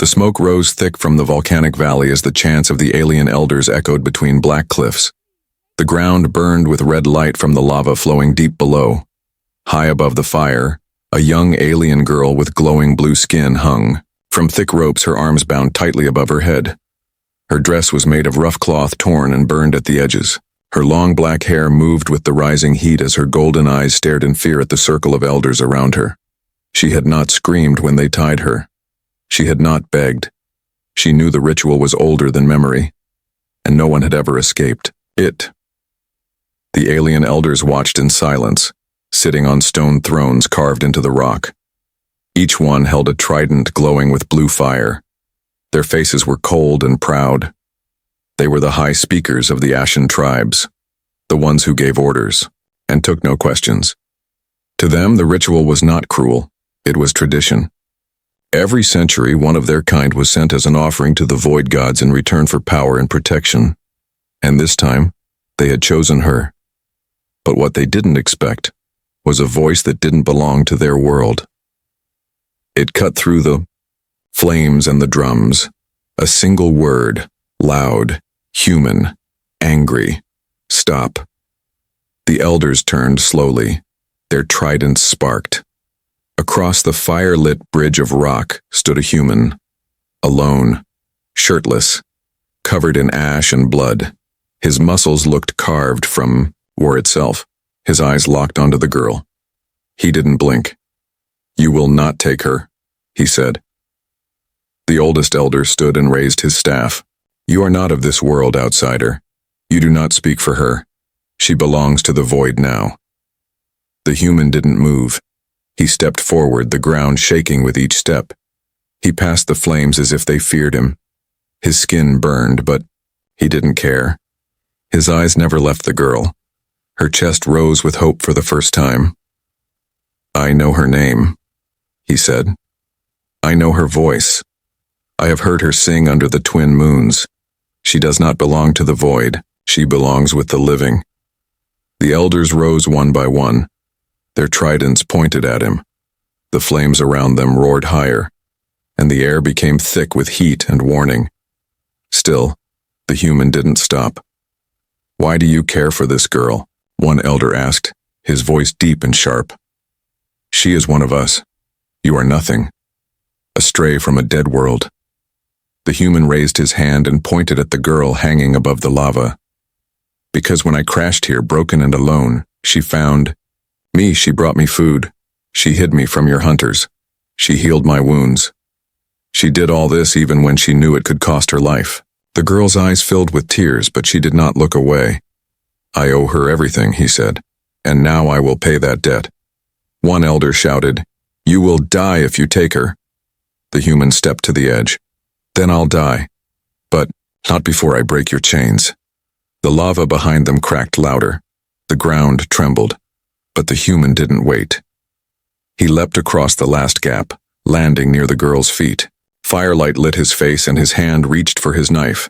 smoke rose thick from the volcanic valley as the chants of the alien elders echoed between black cliffs. The ground burned with red light from the lava flowing deep below. High above the fire, a young alien girl with glowing blue skin hung. From thick ropes, her arms bound tightly above her head. Her dress was made of rough cloth torn and burned at the edges. Her long black hair moved with the rising heat as her golden eyes stared in fear at the circle of elders around her. She had not screamed when they tied her. She had not begged. She knew the ritual was older than memory, and no one had ever escaped it. The alien elders watched in silence, sitting on stone thrones carved into the rock. Each one held a trident glowing with blue fire. Their faces were cold and proud. They were the high speakers of the Ashen tribes, the ones who gave orders and took no questions. To them, the ritual was not cruel. It was tradition. Every century, one of their kind was sent as an offering to the void gods in return for power and protection. And this time, they had chosen her. But what they didn't expect was a voice that didn't belong to their world. It cut through the flames and the drums. A single word, loud, human, angry. Stop. The elders turned slowly. Their tridents sparked. Across the fire-lit bridge of rock stood a human, alone, shirtless, covered in ash and blood. His muscles looked carved from war itself. His eyes locked onto the girl. He didn't blink. "You will not take her," he said. The oldest elder stood and raised his staff. "You are not of this world, outsider. You do not speak for her. She belongs to the void now." The human didn't move. He stepped forward, the ground shaking with each step. He passed the flames as if they feared him. His skin burned, but he didn't care. His eyes never left the girl. Her chest rose with hope for the first time. "I know her name," he said. "I know her voice. I have heard her sing under the twin moons. She does not belong to the void. She belongs with the living." The elders rose one by one. Their tridents pointed at him. The flames around them roared higher, and the air became thick with heat and warning. Still, the human didn't stop. "Why do you care for this girl?" one elder asked, his voice deep and sharp. "She is one of us. You are nothing. A stray from a dead world." The human raised his hand and pointed at the girl hanging above the lava. "Because when I crashed here, broken and alone, she found me. She brought me food. She hid me from your hunters. She healed my wounds. She did all this even when she knew it could cost her life." The girl's eyes filled with tears, but she did not look away. "I owe her everything," he said, "and now I will pay that debt." One elder shouted, "You will die if you take her." The human stepped to the edge. "Then I'll die. But not before I break your chains." The lava behind them cracked louder. The ground trembled. But the human didn't wait. He leapt across the last gap, landing near the girl's feet. Firelight lit his face and his hand reached for his knife.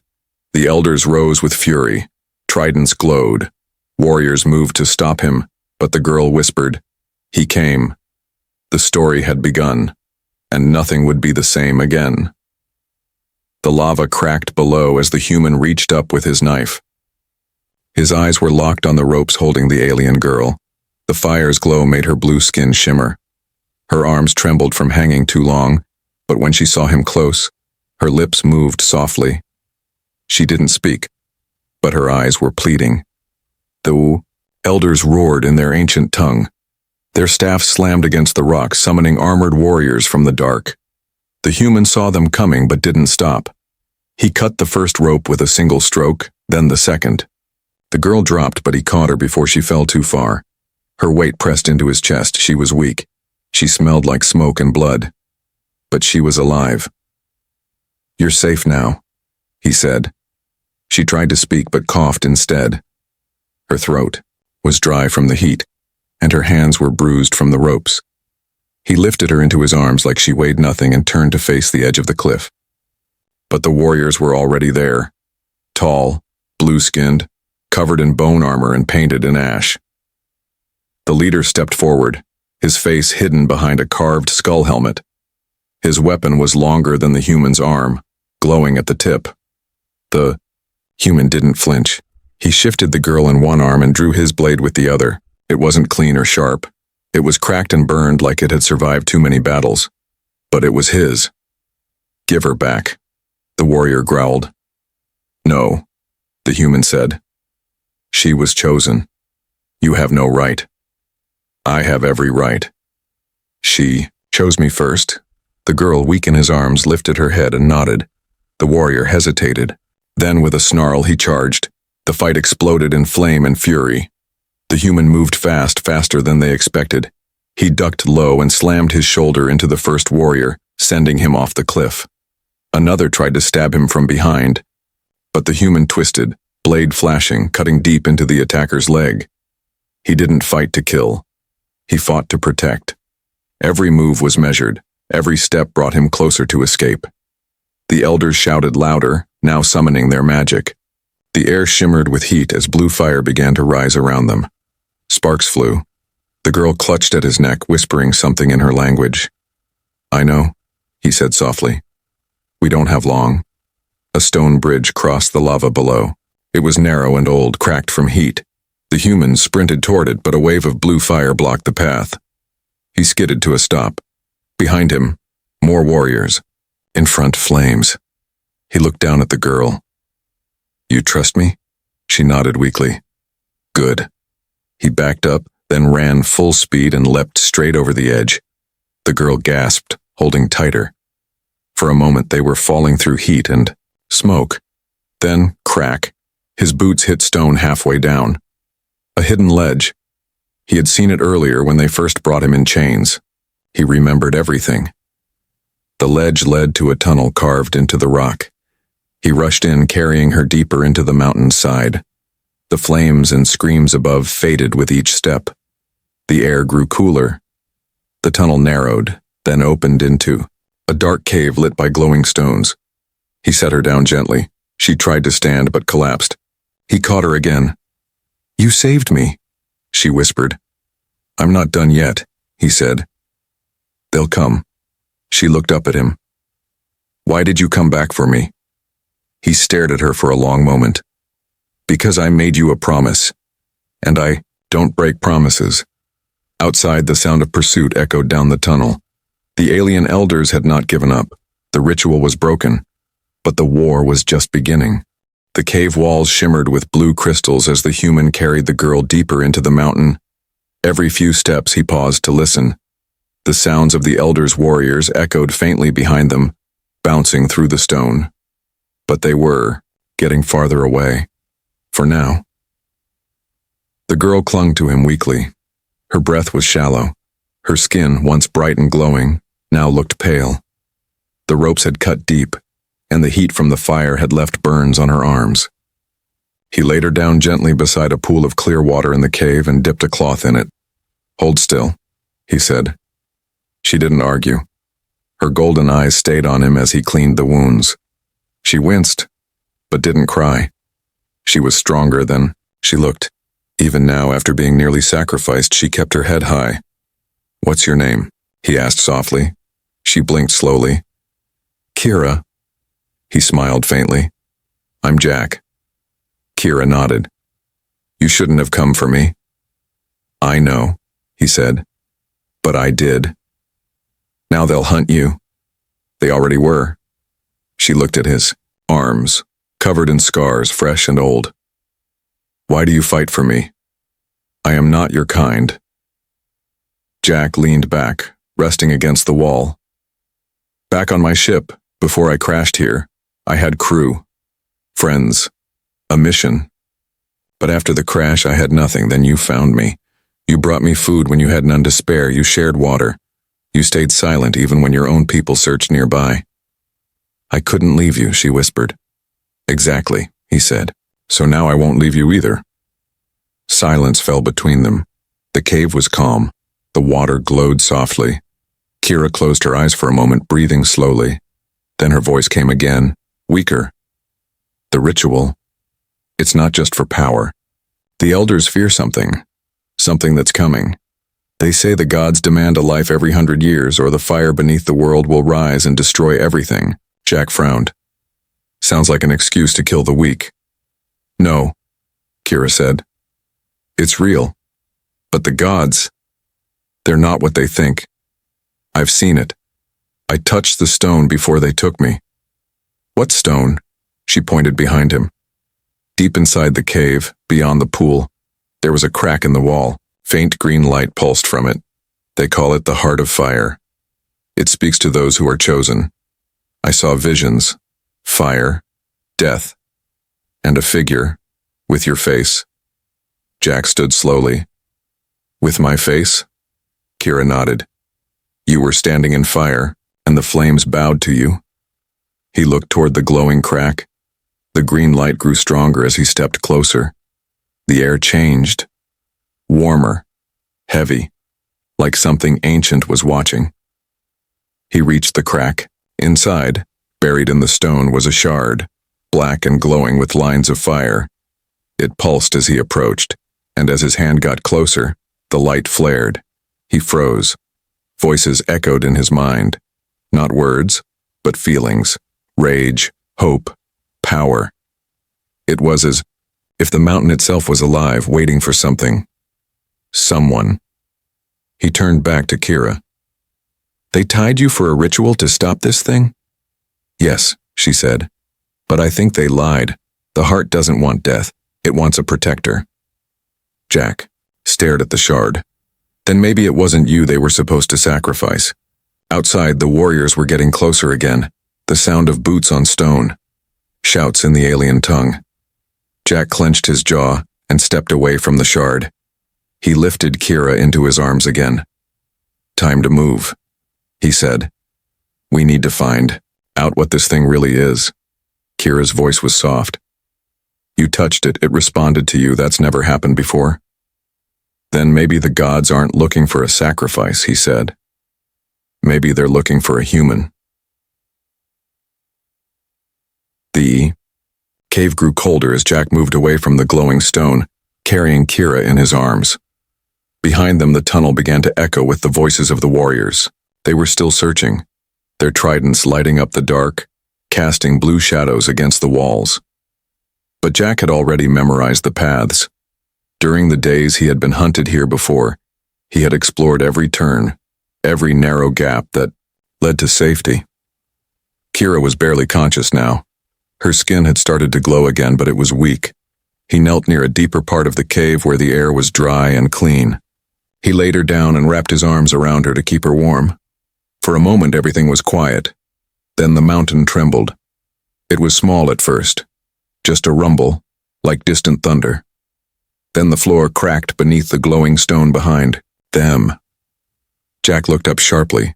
The elders rose with fury. Tridents glowed. Warriors moved to stop him, but the girl whispered, "He came." The story had begun, and nothing would be the same again. The lava cracked below as the human reached up with his knife. His eyes were locked on the ropes holding the alien girl. The fire's glow made her blue skin shimmer. Her arms trembled from hanging too long, but when she saw him close, her lips moved softly. She didn't speak, but her eyes were pleading. The elders roared in their ancient tongue. Their staffs slammed against the rock, summoning armored warriors from the dark. The human saw them coming but didn't stop. He cut the first rope with a single stroke, then the second. The girl dropped, but he caught her before she fell too far. Her weight pressed into his chest. She was weak. She smelled like smoke and blood. But she was alive. "You're safe now," he said. She tried to speak but coughed instead. Her throat was dry from the heat, and her hands were bruised from the ropes. He lifted her into his arms like she weighed nothing and turned to face the edge of the cliff. But the warriors were already there, tall, blue-skinned, covered in bone armor and painted in ash. The leader stepped forward, his face hidden behind a carved skull helmet. His weapon was longer than the human's arm, glowing at the tip. The human didn't flinch. He shifted the girl in one arm and drew his blade with the other. It wasn't clean or sharp. It was cracked and burned like it had survived too many battles. But it was his. "Give her back," the warrior growled. "No," the human said. "She was chosen. You have no right." "I have every right." "She chose me first." The girl, weak in his arms, lifted her head and nodded. The warrior hesitated. Then, with a snarl, he charged. The fight exploded in flame and fury. The human moved fast, faster than they expected. He ducked low and slammed his shoulder into the first warrior, sending him off the cliff. Another tried to stab him from behind, but the human twisted, blade flashing, cutting deep into the attacker's leg. He didn't fight to kill. He fought to protect. Every move was measured. Every step brought him closer to escape. The elders shouted louder, now summoning their magic. The air shimmered with heat as blue fire began to rise around them. Sparks flew. The girl clutched at his neck, whispering something in her language. "I know," he said softly. "We don't have long." A stone bridge crossed the lava below. It was narrow and old, cracked from heat. The human sprinted toward it, but a wave of blue fire blocked the path. He skidded to a stop. Behind him, more warriors. In front, flames. He looked down at the girl. "You trust me?" She nodded weakly. "Good." He backed up, then ran full speed and leapt straight over the edge. The girl gasped, holding tighter. For a moment they were falling through heat and smoke. Then, crack. His boots hit stone halfway down. A hidden ledge. He had seen it earlier when they first brought him in chains. He remembered everything. The ledge led to a tunnel carved into the rock. He rushed in, carrying her deeper into the mountain's side. The flames and screams above faded with each step. The air grew cooler. The tunnel narrowed, then opened into a dark cave lit by glowing stones. He set her down gently. She tried to stand but collapsed. He caught her again. "You saved me," she whispered. "I'm not done yet," he said. "They'll come." She looked up at him. "Why did you come back for me?" He stared at her for a long moment. "Because I made you a promise. And I don't break promises." Outside, the sound of pursuit echoed down the tunnel. The alien elders had not given up. The ritual was broken. But the war was just beginning. The cave walls shimmered with blue crystals as the human carried the girl deeper into the mountain. Every few steps he paused to listen. The sounds of the elders' warriors echoed faintly behind them, bouncing through the stone. But they were getting farther away. For now. The girl clung to him weakly. Her breath was shallow. Her skin, once bright and glowing, now looked pale. The ropes had cut deep, and the heat from the fire had left burns on her arms. He laid her down gently beside a pool of clear water in the cave and dipped a cloth in it. "Hold still," he said. She didn't argue. Her golden eyes stayed on him as he cleaned the wounds. She winced, but didn't cry. She was stronger than she looked. Even now, after being nearly sacrificed, she kept her head high. "What's your name?" he asked softly. She blinked slowly. "Kira." He smiled faintly. "I'm Jack." Kira nodded. "You shouldn't have come for me." "I know," he said. "But I did. Now they'll hunt you." "They already were." She looked at his arms, covered in scars, fresh and old. "Why do you fight for me?" "I am not your kind." Jack leaned back, resting against the wall. "Back on my ship, before I crashed here, I had crew, friends, a mission. But after the crash I had nothing, then you found me. You brought me food when you had none to spare, you shared water. You stayed silent even when your own people searched nearby." "I couldn't leave you," she whispered. "Exactly," he said. "So now I won't leave you either." Silence fell between them. The cave was calm. The water glowed softly. Kira closed her eyes for a moment, breathing slowly. Then her voice came again, weaker. "The ritual, it's not just for power. The elders fear something. Something that's coming. They say the gods demand a life every 100 years, or the fire beneath the world will rise and destroy everything. Jack frowned. Sounds like an excuse to kill the weak. No, Kira said. It's real. But the gods, they're not what they think. I've seen it. I touched the stone before they took me. What stone? She pointed behind him. Deep inside the cave, beyond the pool, there was a crack in the wall. Faint green light pulsed from it. They call it the Heart of Fire. It speaks to those who are chosen. I saw visions, fire, death, and a figure, with your face. Jack stood slowly. With my face? Kira nodded. You were standing in fire, and the flames bowed to you. He looked toward the glowing crack. The green light grew stronger as he stepped closer. The air changed. Warmer, heavy, like something ancient was watching. He reached the crack. Inside, buried in the stone, was a shard, black and glowing with lines of fire. It pulsed as he approached, and as his hand got closer, the light flared. He froze. Voices echoed in his mind. Not words, but feelings. Rage, hope, power. It was as if the mountain itself was alive, waiting for something. Someone. He turned back to Kira. They tied you for a ritual to stop this thing? Yes, she said. But I think they lied. The heart doesn't want death. It wants a protector. Jack stared at the shard. Then maybe it wasn't you they were supposed to sacrifice. Outside, the warriors were getting closer again. The sound of boots on stone. Shouts in the alien tongue. Jack clenched his jaw and stepped away from the shard. He lifted Kira into his arms again. Time to move, he said. We need to find out what this thing really is. Kira's voice was soft. You touched it, it responded to you. That's never happened before. Then maybe the gods aren't looking for a sacrifice, he said. Maybe they're looking for a human. The cave grew colder as Jack moved away from the glowing stone, carrying Kira in his arms. Behind them, the tunnel began to echo with the voices of the warriors. They were still searching, their tridents lighting up the dark, casting blue shadows against the walls. But Jack had already memorized the paths. During the days he had been hunted here before, he had explored every turn, every narrow gap that led to safety. Kira was barely conscious now. Her skin had started to glow again, but it was weak. He knelt near a deeper part of the cave where the air was dry and clean. He laid her down and wrapped his arms around her to keep her warm. For a moment, everything was quiet. Then the mountain trembled. It was small at first, just a rumble, like distant thunder. Then the floor cracked beneath the glowing stone behind them. Jack looked up sharply.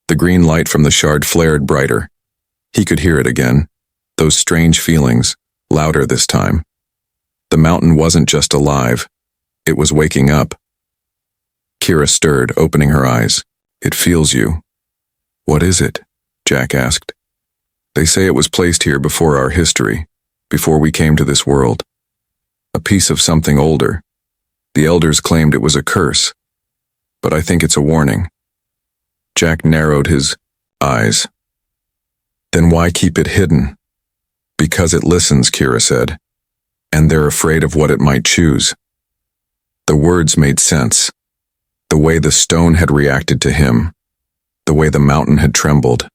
The green light from the shard flared brighter. He could hear it again, those strange feelings, louder this time. The mountain wasn't just alive, it was waking up. Kira stirred, opening her eyes. It feels you. What is it? Jack asked. They say it was placed here before our history, before we came to this world. A piece of something older. The elders claimed it was a curse, but I think it's a warning. Jack narrowed his eyes. Then why keep it hidden? Because it listens, Kira said, and they're afraid of what it might choose. The words made sense. The way the stone had reacted to him, the way the mountain had trembled.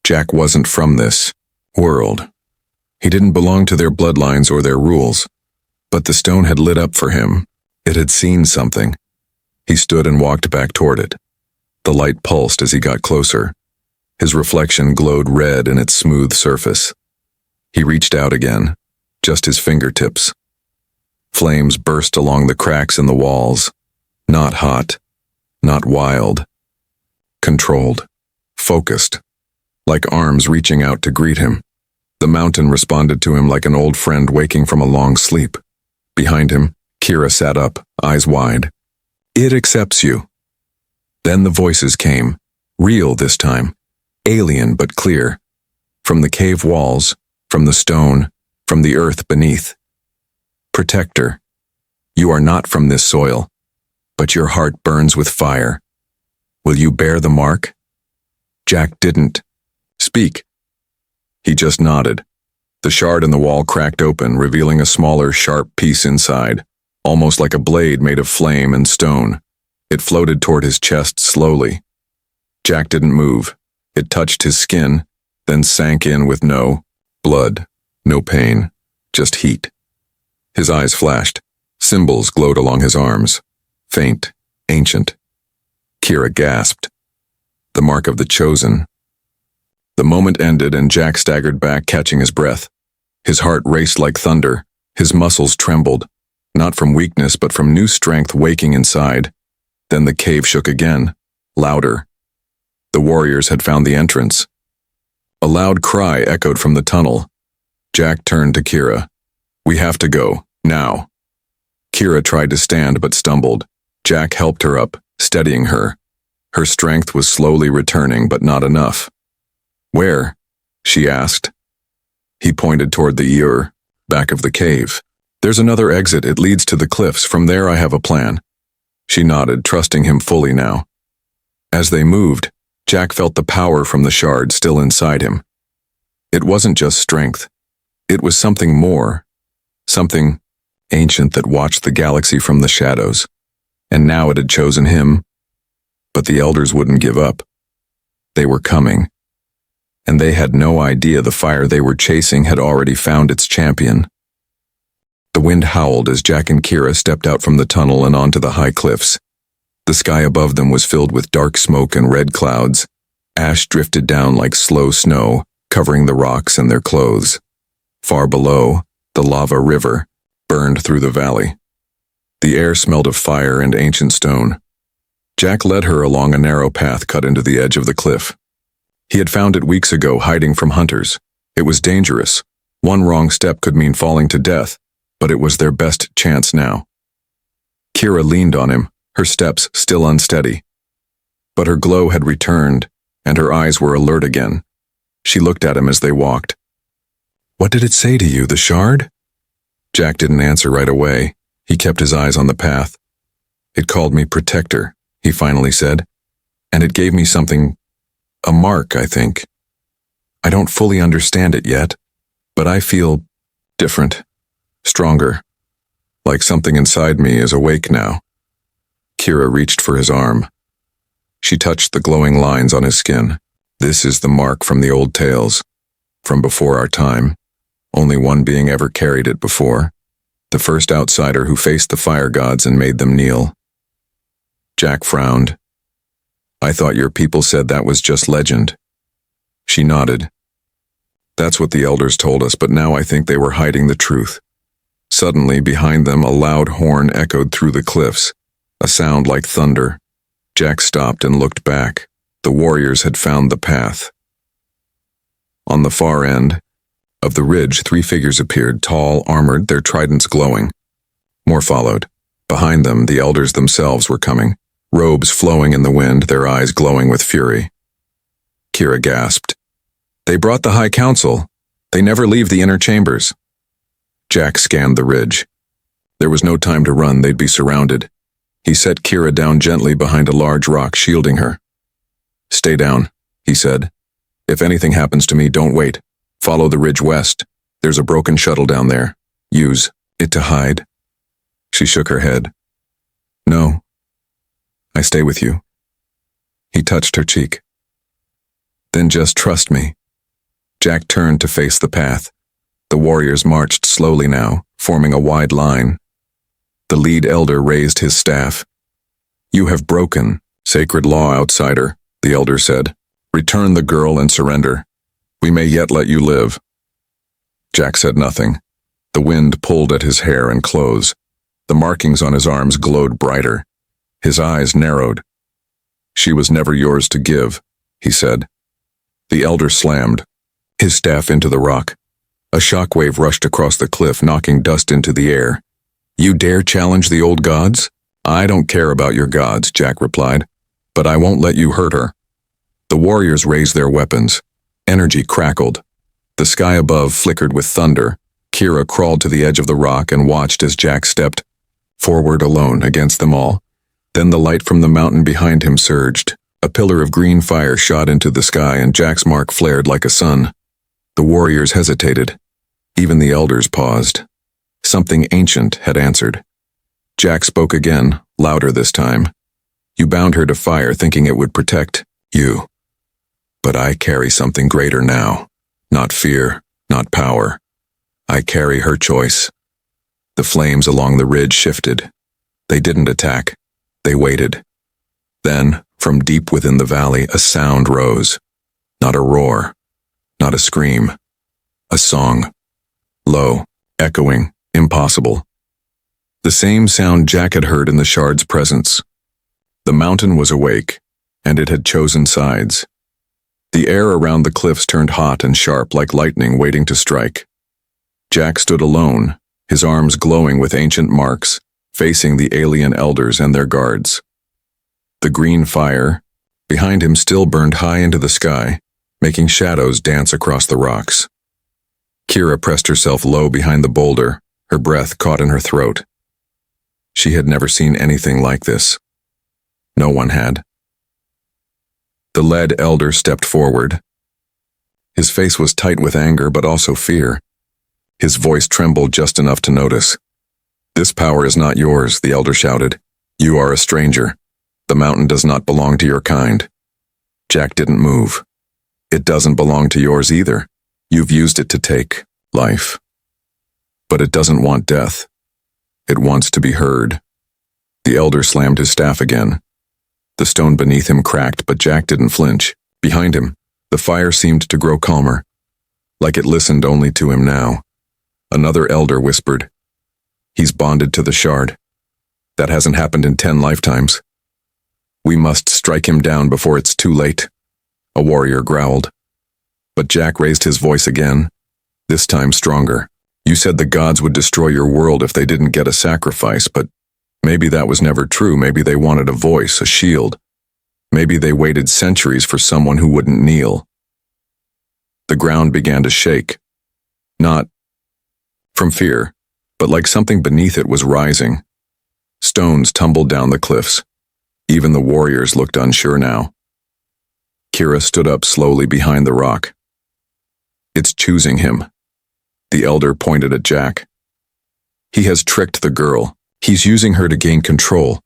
Jack wasn't from this world. He didn't belong to their bloodlines or their rules, but the stone had lit up for him. It had seen something. He stood and walked back toward it. The light pulsed as he got closer. His reflection glowed red in its smooth surface. He reached out again, just his fingertips. Flames burst along the cracks in the walls. Not hot, not wild. Controlled, focused, like arms reaching out to greet him. The mountain responded to him like an old friend waking from a long sleep. Behind him, Kira sat up, eyes wide. It accepts you. Then the voices came, real this time, alien but clear. From the cave walls, from the stone, from the earth beneath. Protector, you are not from this soil. but your heart burns with fire. Will you bear the mark? Jack didn't speak. He just nodded. The shard in the wall cracked open, revealing a smaller, sharp piece inside, almost like a blade made of flame and stone. It floated toward his chest slowly. Jack didn't move. It touched his skin, then sank in with no blood, no pain, just heat. His eyes flashed. Symbols glowed along his arms. Faint, ancient. Kira gasped. The mark of the chosen. The moment ended and Jack staggered back, catching his breath. His heart raced like thunder. His muscles trembled, not from weakness but from new strength waking inside. Then the cave shook again, louder. The warriors had found the entrance. A loud cry echoed from the tunnel. Jack turned to Kira. We have to go, now. Kira tried to stand but stumbled. Jack helped her up, steadying her. Her strength was slowly returning, but not enough. Where? She asked. He pointed toward the back of the cave. There's another exit. It leads to the cliffs. From there I have a plan. She nodded, trusting him fully now. As they moved, Jack felt the power from the shard still inside him. It wasn't just strength. It was something more. Something ancient that watched the galaxy from the shadows. And now it had chosen him. But the elders wouldn't give up. They were coming. And they had no idea the fire they were chasing had already found its champion. The wind howled as Jack and Kira stepped out from the tunnel and onto the high cliffs. The sky above them was filled with dark smoke and red clouds. Ash drifted down like slow snow, covering the rocks and their clothes. Far below, the lava river burned through the valley. The air smelled of fire and ancient stone. Jack led her along a narrow path cut into the edge of the cliff. He had found it weeks ago, hiding from hunters. It was dangerous. One wrong step could mean falling to death, but it was their best chance now. Kira leaned on him, her steps still unsteady. But her glow had returned, and her eyes were alert again. She looked at him as they walked. What did it say to you, the shard? Jack didn't answer right away. He kept his eyes on the path. It called me protector, he finally said, and it gave me something, a mark, I think. I don't fully understand it yet, but I feel different, stronger, like something inside me is awake now. Kira reached for his arm. She touched the glowing lines on his skin. This is the mark from the old tales, from before our time. Only one being ever carried it before. The first outsider who faced the fire gods and made them kneel. Jack frowned. I thought your people said that was just legend. She nodded. That's what the elders told us, but now I think they were hiding the truth. Suddenly, behind them, a loud horn echoed through the cliffs, a sound like thunder. Jack stopped and looked back. The warriors had found the path. On the far end of the ridge, 3 figures appeared, tall, armored, their tridents glowing. More followed. Behind them, the elders themselves were coming, robes flowing in the wind, their eyes glowing with fury. Kira gasped. They brought the High Council. They never leave the inner chambers. Jack scanned the ridge. There was no time to run, they'd be surrounded. He set Kira down gently behind a large rock, shielding her. Stay down, he said. If anything happens to me, don't wait. Follow the ridge west. There's a broken shuttle down there. Use it to hide. She shook her head. No. I stay with you. He touched her cheek. Then just trust me. Jack turned to face the path. The warriors marched slowly now, forming a wide line. The lead elder raised his staff. You have broken sacred law, outsider, the elder said. Return the girl and surrender. We may yet let you live. Jack said nothing. The wind pulled at his hair and clothes. The markings on his arms glowed brighter. His eyes narrowed. She was never yours to give, he said. The elder slammed his staff into the rock. A shockwave rushed across the cliff, knocking dust into the air. You dare challenge the old gods? I don't care about your gods, Jack replied, but I won't let you hurt her. The warriors raised their weapons. Energy crackled. The sky above flickered with thunder. Kira crawled to the edge of the rock and watched as Jack stepped forward alone against them all. Then the light from the mountain behind him surged. A pillar of green fire shot into the sky and Jack's mark flared like a sun. The warriors hesitated. Even the elders paused. Something ancient had answered. Jack spoke again, louder this time. You bound her to fire thinking it would protect you. But I carry something greater now. Not fear, not power. I carry her choice. The flames along the ridge shifted. They didn't attack. They waited. Then, from deep within the valley, a sound rose. Not a roar. Not a scream. A song. Low, echoing, impossible. The same sound Jack had heard in the shard's presence. The mountain was awake, and it had chosen sides. The air around the cliffs turned hot and sharp like lightning waiting to strike. Jack stood alone, his arms glowing with ancient marks, facing the alien elders and their guards. The green fire, behind him, still burned high into the sky, making shadows dance across the rocks. Kira pressed herself low behind the boulder, her breath caught in her throat. She had never seen anything like this. No one had. The lead elder stepped forward. His face was tight with anger but also fear. His voice trembled just enough to notice. This power is not yours, the elder shouted. You are a stranger. The mountain does not belong to your kind. Jack didn't move. It doesn't belong to yours either. You've used it to take life. But it doesn't want death. It wants to be heard. The elder slammed his staff again. The stone beneath him cracked, but Jack didn't flinch. Behind him, the fire seemed to grow calmer, like it listened only to him now. Another elder whispered, He's bonded to the shard. That hasn't happened in 10 lifetimes. We must strike him down before it's too late. A warrior growled. But Jack raised his voice again, this time stronger. You said the gods would destroy your world if they didn't get a sacrifice, but maybe that was never true. Maybe they wanted a voice, a shield. Maybe they waited centuries for someone who wouldn't kneel. The ground began to shake. Not from fear, but like something beneath it was rising. Stones tumbled down the cliffs. Even the warriors looked unsure now. Kira stood up slowly behind the rock. It's choosing him. The elder pointed at Jack. He has tricked the girl. He's using her to gain control.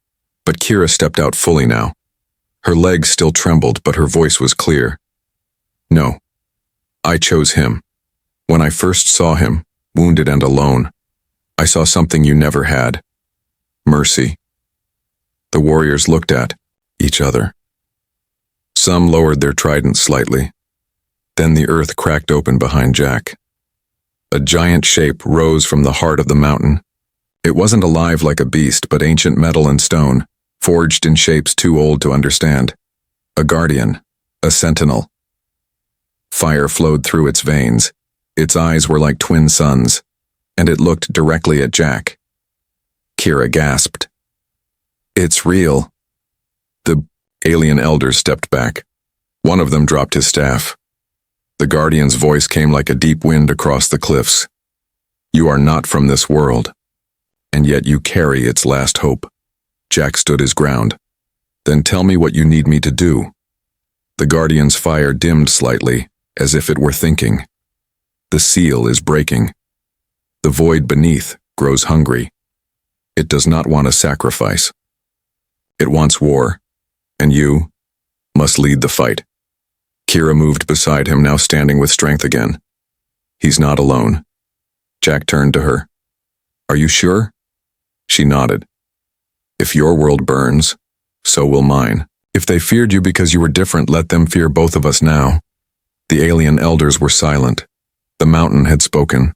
But Kira stepped out fully now. Her legs still trembled, but her voice was clear. No. I chose him. When I first saw him, wounded and alone, I saw something you never had. Mercy. The warriors looked at each other. Some lowered their tridents slightly. Then the earth cracked open behind Jack. A giant shape rose from the heart of the mountain. It wasn't alive like a beast, but ancient metal and stone, forged in shapes too old to understand. A guardian, a sentinel. Fire flowed through its veins. Its eyes were like twin suns, and it looked directly at Jack. Kira gasped. It's real. The alien elders stepped back. One of them dropped his staff. The guardian's voice came like a deep wind across the cliffs. You are not from this world, and yet you carry its last hope. Jack stood his ground. Then tell me what you need me to do. The guardian's fire dimmed slightly, as if it were thinking. The seal is breaking. The void beneath grows hungry. It does not want a sacrifice. It wants war, and you must lead the fight. Kira moved beside him, now standing with strength again. He's not alone. Jack turned to her. Are you sure? She nodded. If your world burns, so will mine. If they feared you because you were different, let them fear both of us now. The alien elders were silent. The mountain had spoken.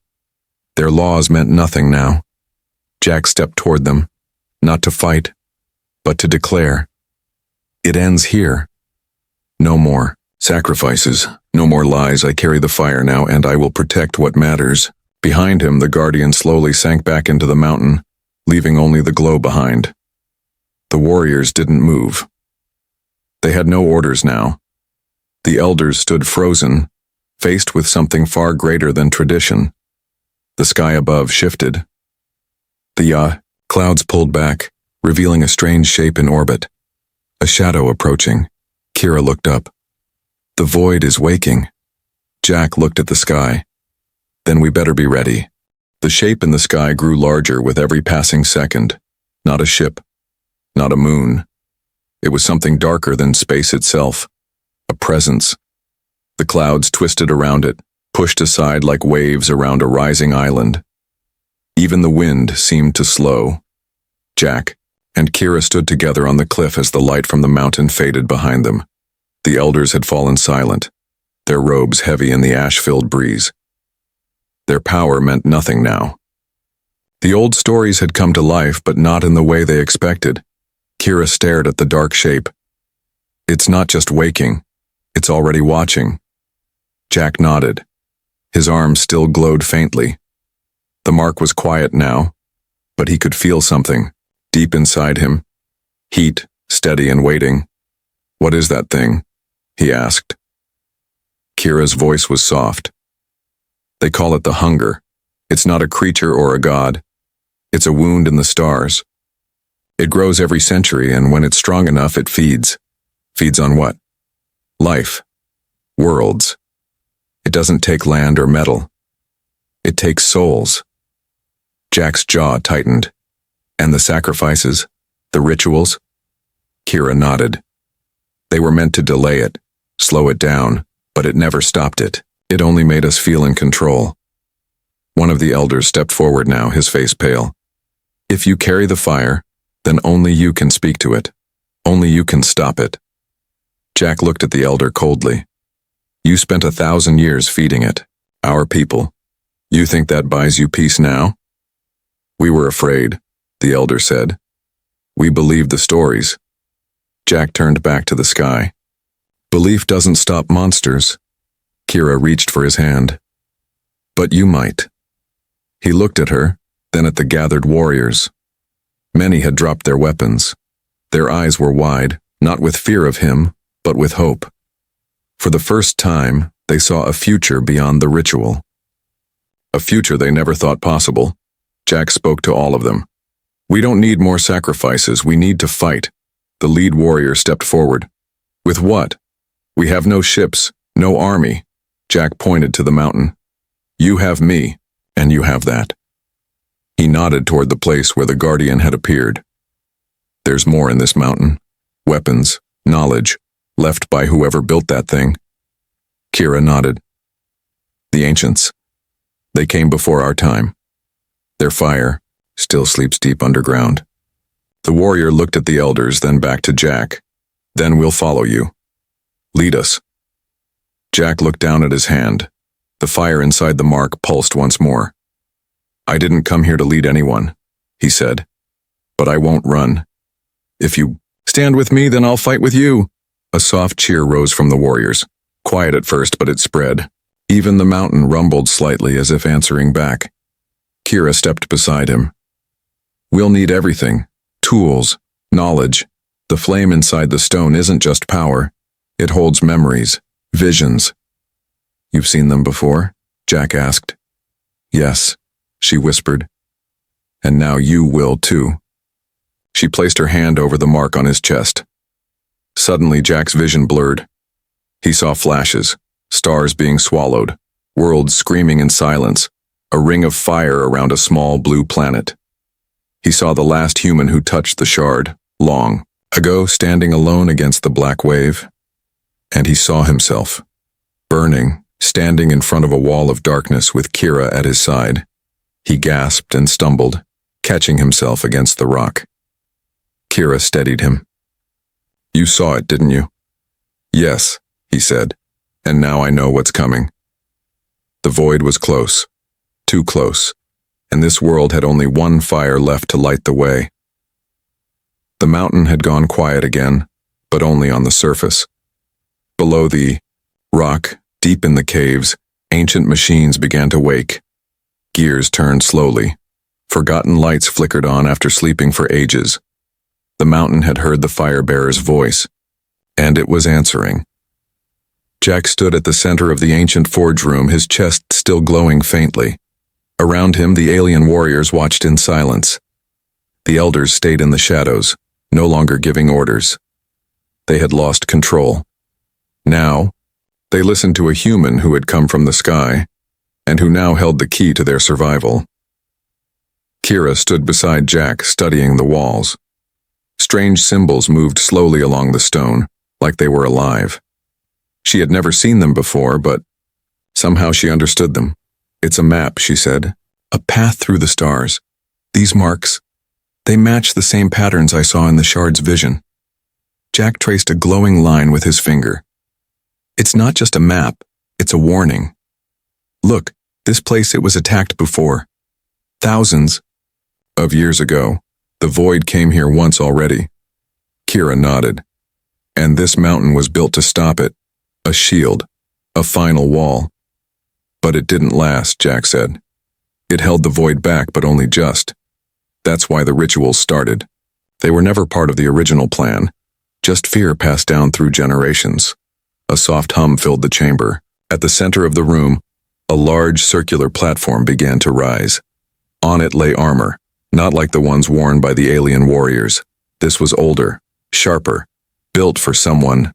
Their laws meant nothing now. Jack stepped toward them, not to fight, but to declare. It ends here. No more sacrifices, no more lies. I carry the fire now, and I will protect what matters. Behind him, the guardian slowly sank back into the mountain, leaving only the glow behind. The warriors didn't move. They had no orders now. The elders stood frozen, faced with something far greater than tradition. The sky above shifted. The clouds pulled back, revealing a strange shape in orbit. A shadow approaching. Kira looked up. The void is waking. Jack looked at the sky. Then we better be ready. The shape in the sky grew larger with every passing second. Not a ship. Not a moon. It was something darker than space itself. A presence. The clouds twisted around it, pushed aside like waves around a rising island. Even the wind seemed to slow. Jack and Kira stood together on the cliff as the light from the mountain faded behind them. The elders had fallen silent, their robes heavy in the ash-filled breeze. Their power meant nothing now. The old stories had come to life, but not in the way they expected. Kira stared at the dark shape. It's not just waking, it's already watching. Jack nodded. His arms still glowed faintly. The mark was quiet now, but he could feel something, deep inside him. Heat, steady and waiting. What is that thing? He asked. Kira's voice was soft. They call it the hunger. It's not a creature or a god. It's a wound in the stars. It grows every century, and when it's strong enough, it feeds. Feeds on what? Life. Worlds. It doesn't take land or metal. It takes souls. Jack's jaw tightened. And the sacrifices? The rituals? Kira nodded. They were meant to delay it, slow it down, but it never stopped it. It only made us feel in control. One of the elders stepped forward now, his face pale. If you carry the fire, then only you can speak to it. Only you can stop it. Jack looked at the elder coldly. You spent 1,000 years feeding it, our people. You think that buys you peace now? We were afraid, the elder said. We believed the stories. Jack turned back to the sky. Belief doesn't stop monsters. Kira reached for his hand. But you might. He looked at her, then at the gathered warriors. Many had dropped their weapons. Their eyes were wide, not with fear of him, but with hope. For the first time, they saw a future beyond the ritual. A future they never thought possible. Jack spoke to all of them. We don't need more sacrifices, we need to fight. The lead warrior stepped forward. With what? We have no ships, no army. Jack pointed to the mountain. You have me, and you have that. He nodded toward the place where the guardian had appeared. There's more in this mountain. Weapons, knowledge, left by whoever built that thing. Kira nodded. The ancients. They came before our time. Their fire still sleeps deep underground. The warrior looked at the elders, then back to Jack. Then we'll follow you. Lead us. Jack looked down at his hand. The fire inside the mark pulsed once more. I didn't come here to lead anyone, he said. But I won't run. If you stand with me, then I'll fight with you. A soft cheer rose from the warriors. Quiet at first, but it spread. Even the mountain rumbled slightly as if answering back. Kira stepped beside him. We'll need everything. Tools, knowledge. The flame inside the stone isn't just power. It holds memories, visions. You've seen them before? Jack asked. Yes, she whispered. And now you will too. She placed her hand over the mark on his chest. Suddenly Jack's vision blurred. He saw flashes, stars being swallowed, worlds screaming in silence, a ring of fire around a small blue planet. He saw the last human who touched the shard, long ago, standing alone against the black wave. And he saw himself, burning, standing in front of a wall of darkness with Kira at his side. He gasped and stumbled, catching himself against the rock. Kira steadied him. You saw it, didn't you? Yes, he said, and now I know what's coming. The void was close, too close, and this world had only one fire left to light the way. The mountain had gone quiet again, but only on the surface. Below the rock, deep in the caves, ancient machines began to wake. Gears turned slowly. Forgotten lights flickered on after sleeping for ages. The mountain had heard the fire-bearer's voice, and it was answering. Jack stood at the center of the ancient forge room, his chest still glowing faintly. Around him, the alien warriors watched in silence. The elders stayed in the shadows, no longer giving orders. They had lost control. Now, they listened to a human who had come from the sky, and who now held the key to their survival. Kira stood beside Jack, studying the walls. Strange symbols moved slowly along the stone, like they were alive. She had never seen them before, but somehow she understood them. "It's a map," she said. "A path through the stars. These marks, they match the same patterns I saw in the shard's vision." Jack traced a glowing line with his finger. "It's not just a map, it's a warning. Look, this place, it was attacked before. Thousands of years ago. The void came here once already." Kira nodded. "And this mountain was built to stop it. A shield. A final wall." "But it didn't last," Jack said. "It held the void back, but only just. That's why the rituals started. They were never part of the original plan. Just fear passed down through generations." A soft hum filled the chamber. At the center of the room, a large circular platform began to rise. On it lay armor, not like the ones worn by the alien warriors. This was older, sharper, built for someone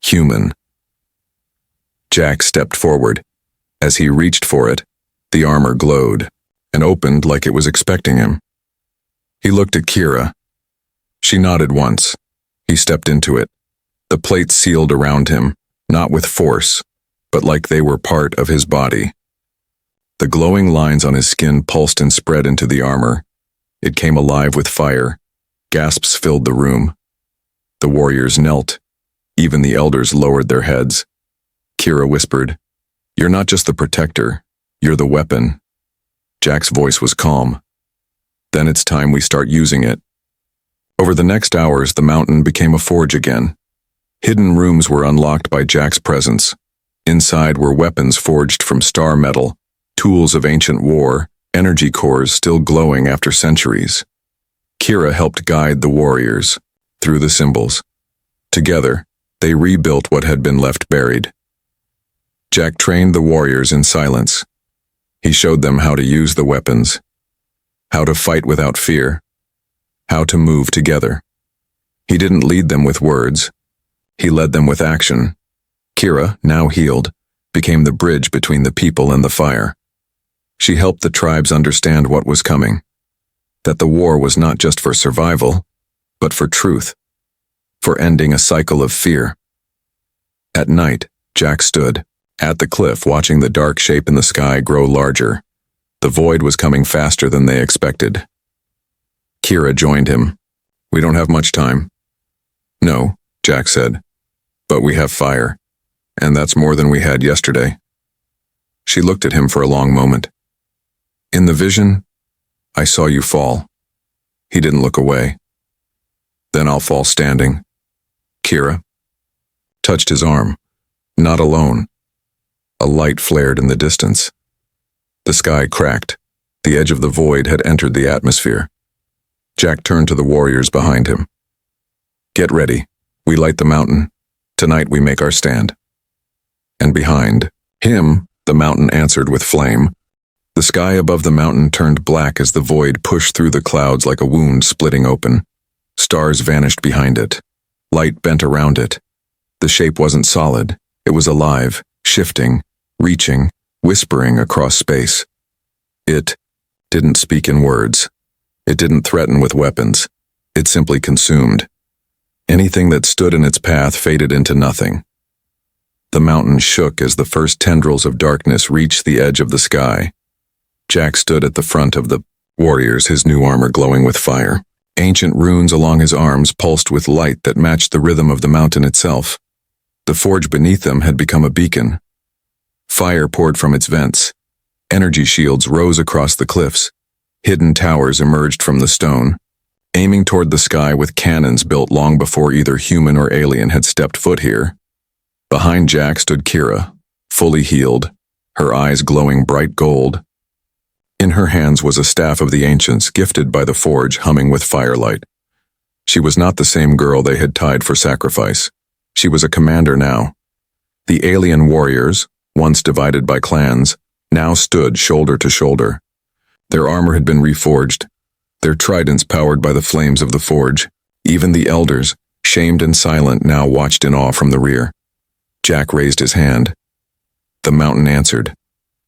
human. Jack stepped forward. As he reached for it, the armor glowed and opened like it was expecting him. He looked at Kira. She nodded once. He stepped into it. The plates sealed around him, not with force, but like they were part of his body. The glowing lines on his skin pulsed and spread into the armor. It came alive with fire. Gasps filled the room. The warriors knelt. Even the elders lowered their heads. Kira whispered, "You're not just the protector, you're the weapon." Jack's voice was calm. "Then it's time we start using it." Over the next hours, the mountain became a forge again. Hidden rooms were unlocked by Jack's presence. Inside were weapons forged from star metal, tools of ancient war, energy cores still glowing after centuries. Kira helped guide the warriors through the symbols. Together, they rebuilt what had been left buried. Jack trained the warriors in silence. He showed them how to use the weapons, how to fight without fear, how to move together. He didn't lead them with words. He led them with action. Kira, now healed, became the bridge between the people and the fire. She helped the tribes understand what was coming, that the war was not just for survival, but for truth, for ending a cycle of fear. At night, Jack stood at the cliff watching the dark shape in the sky grow larger. The void was coming faster than they expected. Kira joined him. "We don't have much time." "No," Jack said, "but we have fire, and that's more than we had yesterday." She looked at him for a long moment. "In the vision, I saw you fall." He didn't look away. "Then I'll fall standing." Kira touched his arm. Not alone. A light flared in the distance. The sky cracked. The edge of the void had entered the atmosphere. Jack turned to the warriors behind him. "Get ready. We light the mountain. Tonight we make our stand." And behind him, the mountain answered with flame. The sky above the mountain turned black as the void pushed through the clouds like a wound splitting open. Stars vanished behind it. Light bent around it. The shape wasn't solid. It was alive, shifting, reaching, whispering across space. It didn't speak in words. It didn't threaten with weapons. It simply consumed. Anything that stood in its path faded into nothing. The mountain shook as the first tendrils of darkness reached the edge of the sky. Jack stood at the front of the warriors, his new armor glowing with fire. Ancient runes along his arms pulsed with light that matched the rhythm of the mountain itself. The forge beneath them had become a beacon. Fire poured from its vents. Energy shields rose across the cliffs. Hidden towers emerged from the stone, aiming toward the sky with cannons built long before either human or alien had stepped foot here. Behind Jack stood Kira, fully healed, her eyes glowing bright gold. In her hands was a staff of the ancients, gifted by the forge, humming with firelight. She was not the same girl they had tied for sacrifice. She was a commander now. The alien warriors, once divided by clans, now stood shoulder to shoulder. Their armor had been reforged. their tridents powered by the flames of the forge. Even the elders, shamed and silent, now watched in awe from the rear. Jack raised his hand. The mountain answered.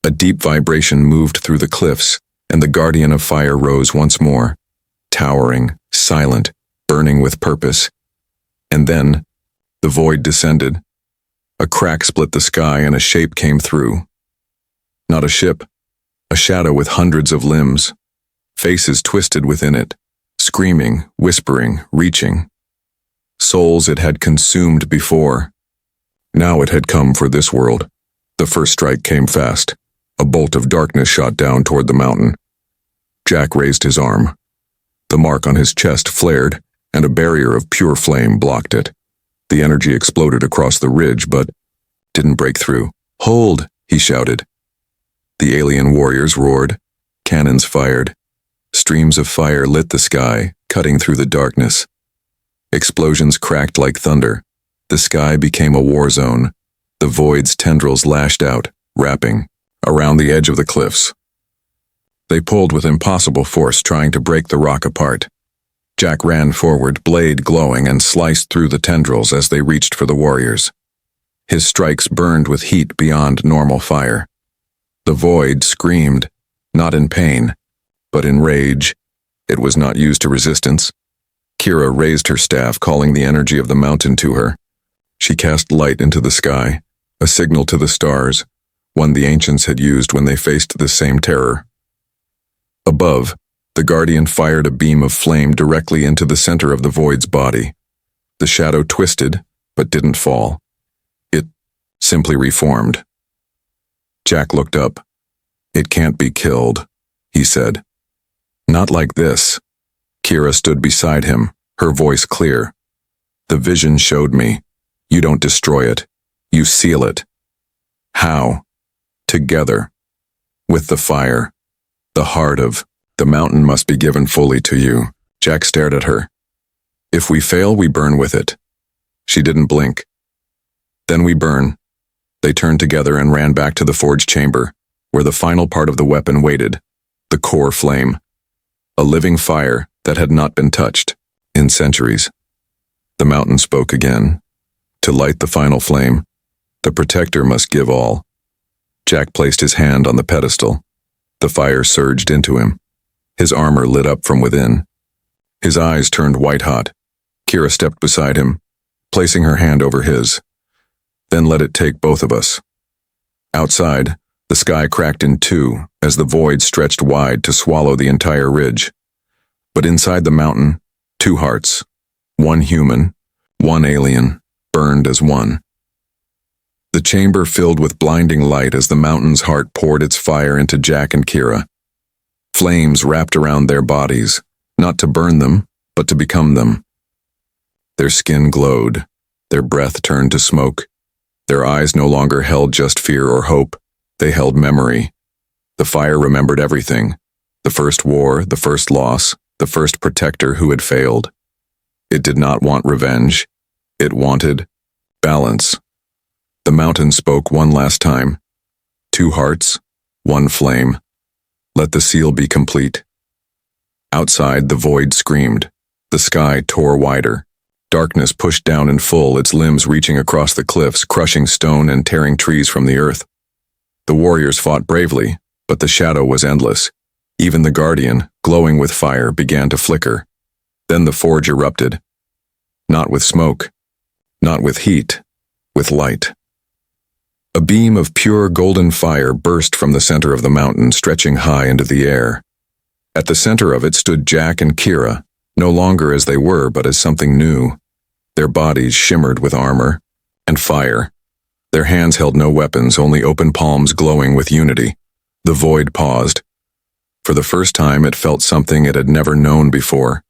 A deep vibration moved through the cliffs, and the guardian of fire rose once more, towering, silent, burning with purpose. And then, the void descended. A crack split the sky and a shape came through. Not a ship, a shadow with hundreds of limbs, faces twisted within it, screaming, whispering, reaching. Souls it had consumed before. Now it had come for this world. The first strike came fast. A bolt of darkness shot down toward the mountain. Jack raised his arm. The mark on his chest flared, and a barrier of pure flame blocked it. The energy exploded across the ridge, but didn't break through. "Hold!" he shouted. The alien warriors roared. Cannons fired. Streams of fire lit the sky, cutting through the darkness. Explosions cracked like thunder. The sky became a war zone. The void's tendrils lashed out, wrapping around the edge of the cliffs. They pulled with impossible force, trying to break the rock apart. Jack ran forward, blade glowing, and sliced through the tendrils as they reached for the warriors. His strikes burned with heat beyond normal fire. The void screamed, not in pain, but in rage. It was not used to resistance. Kira raised her staff, calling the energy of the mountain to her. She cast light into the sky, a signal to the stars, one the ancients had used when they faced the same terror. Above, the guardian fired a beam of flame directly into the center of the void's body. The shadow twisted, but didn't fall. It simply reformed. Jack looked up. "It can't be killed," he said. "Not like this." Kira stood beside him, her voice clear. "The vision showed me. You don't destroy it. You seal it." "How?" "Together. With the fire. The heart of the mountain must be given fully to you." Jack stared at her. "If we fail, we burn with it." She didn't blink. "Then we burn." They turned together and ran back to the forge chamber, where the final part of the weapon waited, the core flame. A living fire that had not been touched in centuries. The mountain spoke again. To light the final flame, the protector must give all. Jack placed his hand on the pedestal. The fire surged into him. His armor lit up from within. His eyes turned white-hot. Kira stepped beside him, placing her hand over his. "Then let it take both of us." Outside, the sky cracked in two as the void stretched wide to swallow the entire ridge. But inside the mountain, two hearts, one human, one alien, burned as one. The chamber filled with blinding light as the mountain's heart poured its fire into Jack and Kira. Flames wrapped around their bodies, not to burn them, but to become them. Their skin glowed, their breath turned to smoke. Their eyes no longer held just fear or hope, they held memory. The fire remembered everything. The first war, the first loss, the first protector who had failed. It did not want revenge. It wanted balance. The mountain spoke one last time. Two hearts, one flame. Let the seal be complete. Outside, the void screamed. The sky tore wider. Darkness pushed down in full, its limbs reaching across the cliffs, crushing stone and tearing trees from the earth. The warriors fought bravely, but the shadow was endless. Even the guardian, glowing with fire, began to flicker. Then the forge erupted. Not with smoke, not with heat, with light. A beam of pure golden fire burst from the center of the mountain, stretching high into the air. At the center of it stood Jack and Kira, no longer as they were, but as something new. Their bodies shimmered with armor and fire. Their hands held no weapons, only open palms glowing with unity. The void paused. For the first time, it felt something it had never known before.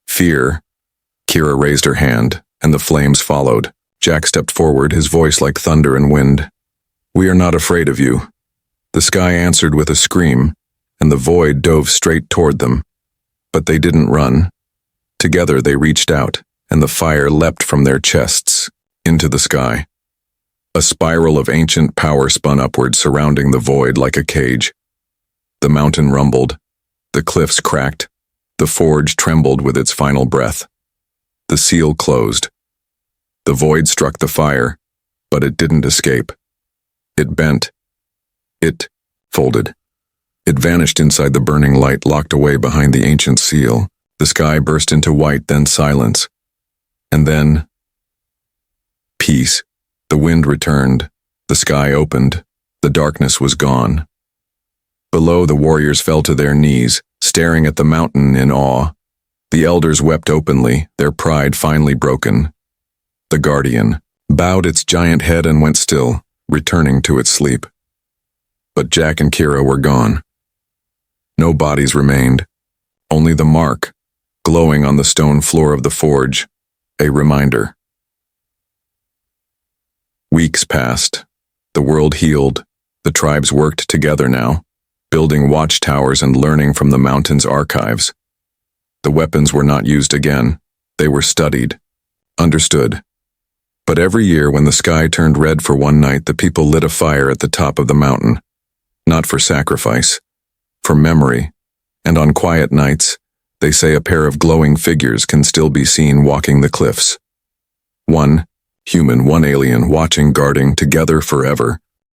Fear. Kira raised her hand, and the flames followed. Jack stepped forward, his voice like thunder and wind. "We are not afraid of you." The sky answered with a scream, and the void dove straight toward them. But they didn't run. Together they reached out, and the fire leapt from their chests into the sky. A spiral of ancient power spun upward, surrounding the void like a cage. The mountain rumbled. The cliffs cracked. The forge trembled with its final breath. The seal closed. The void struck the fire, but it didn't escape. It bent. It folded. It vanished inside the burning light locked away behind the ancient seal. The sky burst into white, then silence. And then peace. The wind returned. The sky opened. The darkness was gone. Below, the warriors fell to their knees, staring at the mountain in awe. The elders wept openly, their pride finally broken. The guardian bowed its giant head and went still, returning to its sleep. But Jack and Kira were gone. No bodies remained, only the mark, glowing on the stone floor of the forge, a reminder. Weeks passed. The world healed. The tribes worked together now, building watchtowers and learning from the mountain's archives. The weapons were not used again. They were studied, understood. But every year when the sky turned red for one night, the people lit a fire at the top of the mountain. Not for sacrifice, for memory. And on quiet nights, they say a pair of glowing figures can still be seen walking the cliffs. One human, one alien, watching, guarding, together forever.